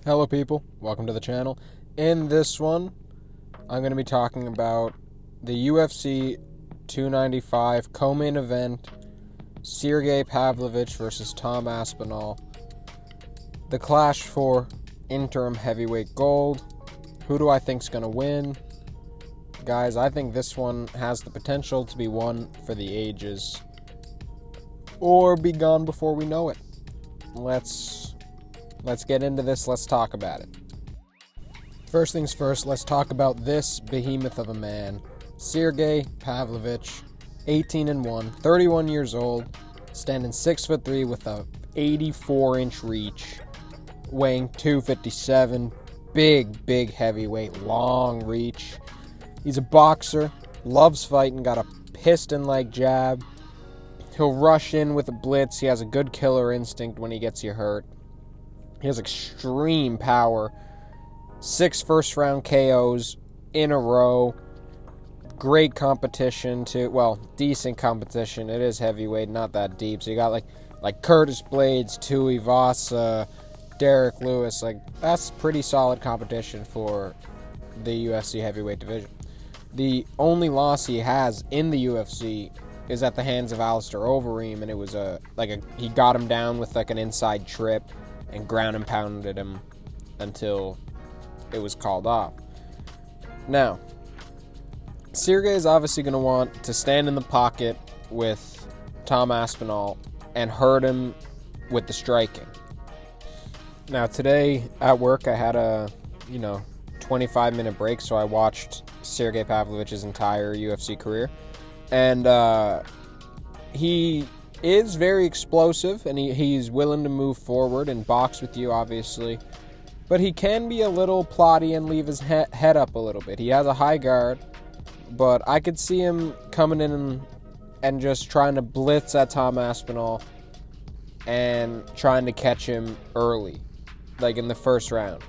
Hello people, welcome to the channel. In this one, I'm going to be talking about the UFC 295 co-main event, Sergey Pavlovich versus Tom Aspinall. The clash for interim heavyweight gold. Who do I think is going to win? Guys, I think this one has the potential to be one for the ages. Or be gone before we know it. Let's get into this. Let's talk about it. First things first, let's talk about this behemoth of a man. Sergey Pavlovich, 18-1, 31 years old, standing 6'3" with a 84-inch reach, weighing 257, big heavyweight, long reach. He's a boxer, loves fighting, got a piston-like jab. He'll rush in with a blitz. He has a good killer instinct when he gets you hurt. He has extreme power. 6 first-round KOs in a row. Great competition decent competition. It is heavyweight, not that deep. So you got like Curtis Blades, Tui Vasa, Derek Lewis. That's pretty solid competition for the UFC heavyweight division. The only loss he has in the UFC is at the hands of Alistair Overeem, and it was he got him down with an inside trip and ground and pounded him until it was called off. Now, Sergey is obviously going to want to stand in the pocket with Tom Aspinall and hurt him with the striking. Now, today at work, I had a 25-minute break, so I watched Sergey Pavlovich's entire UFC career. And he is very explosive, and he's willing to move forward and box with you, obviously. But he can be a little plotty and leave his head up a little bit. He has a high guard, but I could see him coming in and just trying to blitz at Tom Aspinall and trying to catch him early, like in the first round.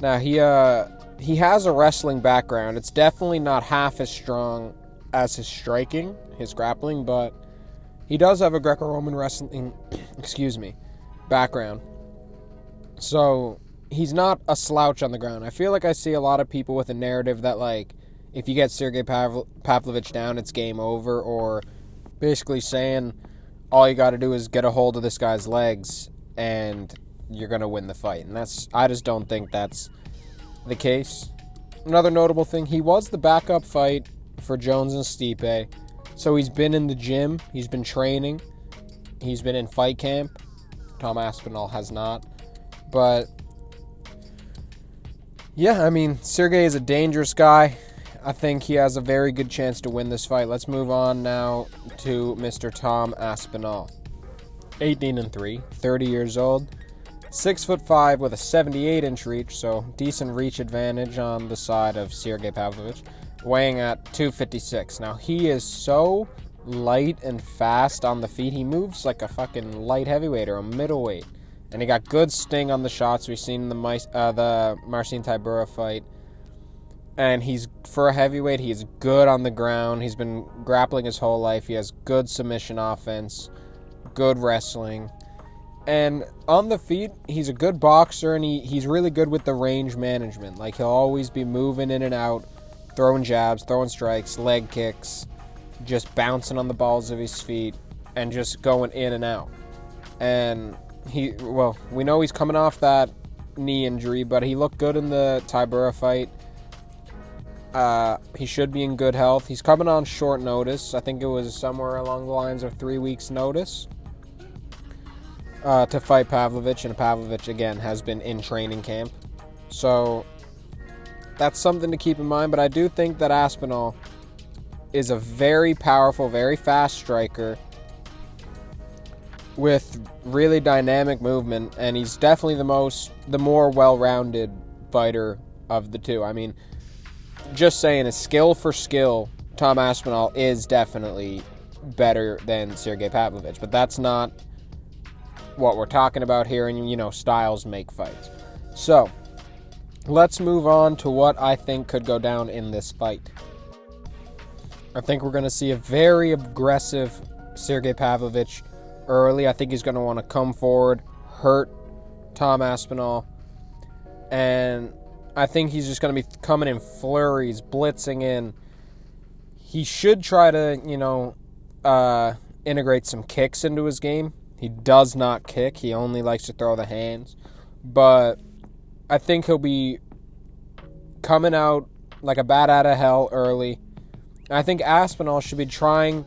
Now, he has a wrestling background. It's definitely not half as strong as his striking, his grappling, but he does have a Greco-Roman wrestling, background. So he's not a slouch on the ground. I feel like I see a lot of people with a narrative that if you get Sergey Pavlovich down, it's game over, or basically saying all you got to do is get a hold of this guy's legs and you're going to win the fight. And I just don't think that's the case. Another notable thing, he was the backup fight for Jones and Stipe. So he's been in the gym, he's been training, he's been in fight camp. Tom Aspinall has not. But yeah, Sergey is a dangerous guy. I think he has a very good chance to win this fight. Let's move on now to Mr. Tom Aspinall. 18-3, 30 years old, 6'5" with a 78-inch reach, so decent reach advantage on the side of Sergey Pavlovich, weighing at 256. Now, he is so light and fast on the feet. He moves like a fucking light heavyweight or a middleweight. And he got good sting on the shots we've seen in the Marcin Tybura fight. And for a heavyweight, he's good on the ground. He's been grappling his whole life. He has good submission offense, good wrestling. And on the feet, he's a good boxer, and he's really good with the range management. He'll always be moving in and out, throwing jabs, throwing strikes, leg kicks, just bouncing on the balls of his feet, and just going in and out. And we know he's coming off that knee injury, but he looked good in the Tybura fight. He should be in good health. He's coming on short notice. I think it was somewhere along the lines of 3 weeks' notice to fight Pavlovich, and Pavlovich, again, has been in training camp. So that's something to keep in mind, but I do think that Aspinall is a very powerful, very fast striker with really dynamic movement, and he's definitely the more well-rounded fighter of the two. Just saying, skill for skill, Tom Aspinall is definitely better than Sergey Pavlovich, but that's not what we're talking about here, and styles make fights. So let's move on to what I think could go down in this fight. I think we're going to see a very aggressive Sergey Pavlovich early. I think he's going to want to come forward, hurt Tom Aspinall, And I think he's just going to be coming in flurries, blitzing in. He should try to, integrate some kicks into his game. He does not kick. He only likes to throw the hands. But I think he'll be coming out like a bat out of hell early. I think Aspinall should be trying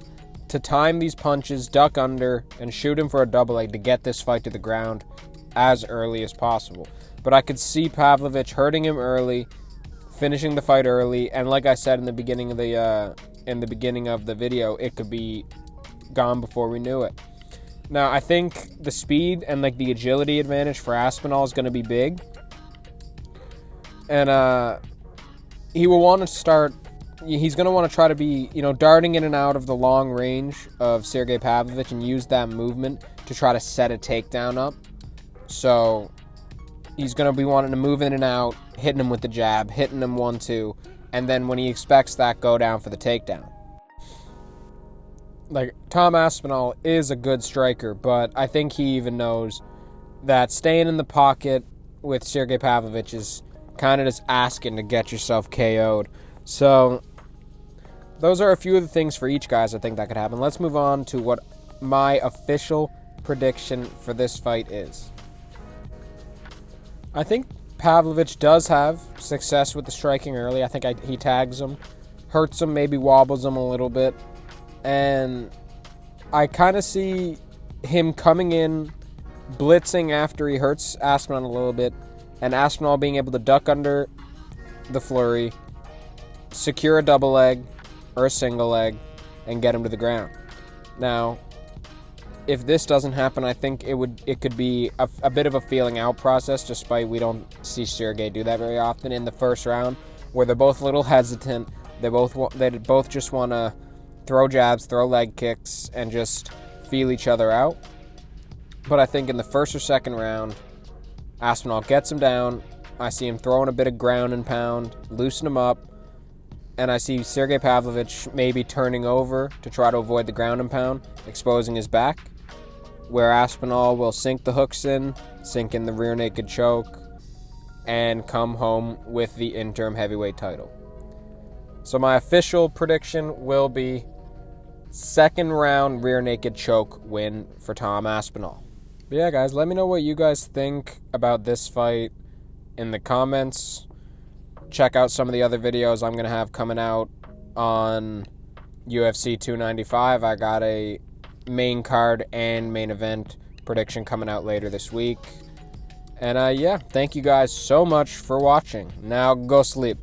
to time these punches, duck under, and shoot him for a double leg to get this fight to the ground as early as possible. But I could see Pavlovich hurting him early, finishing the fight early, and like I said in the beginning of the video, it could be gone before we knew it. Now, I think the speed and the agility advantage for Aspinall is going to be big. And he will want to start. He's going to want to try to be, darting in and out of the long range of Sergey Pavlovich and use that movement to try to set a takedown up. So he's going to be wanting to move in and out, hitting him with the jab, hitting him 1-2, and then when he expects that, go down for the takedown. Tom Aspinall is a good striker, but I think he even knows that staying in the pocket with Sergey Pavlovich is kind of just asking to get yourself KO'd. So those are a few of the things for each guys I think that could happen. Let's move on to what my official prediction for this fight is. I think Pavlovich does have success with the striking early. I think he tags him, hurts him, maybe wobbles him a little bit. And I kind of see him coming in, blitzing after he hurts Aspinall a little bit, and Aspinall being able to duck under the flurry, secure a double leg or a single leg, and get him to the ground. Now, if this doesn't happen, I think it could be a bit of a feeling out process, despite we don't see Sergey do that very often in the first round, where they're both a little hesitant. They both just want to throw jabs, throw leg kicks, and just feel each other out. But I think in the first or second round, Aspinall gets him down. I see him throwing a bit of ground and pound, loosen him up, and I see Sergey Pavlovich maybe turning over to try to avoid the ground and pound, exposing his back, where Aspinall will sink the hooks in, sink in the rear naked choke, and come home with the interim heavyweight title. So my official prediction will be second round rear naked choke win for Tom Aspinall. But yeah, guys, let me know what you guys think about this fight in the comments. Check out some of the other videos I'm going to have coming out on UFC 295. I got a main card and main event prediction coming out later this week. And thank you guys so much for watching. Now go sleep.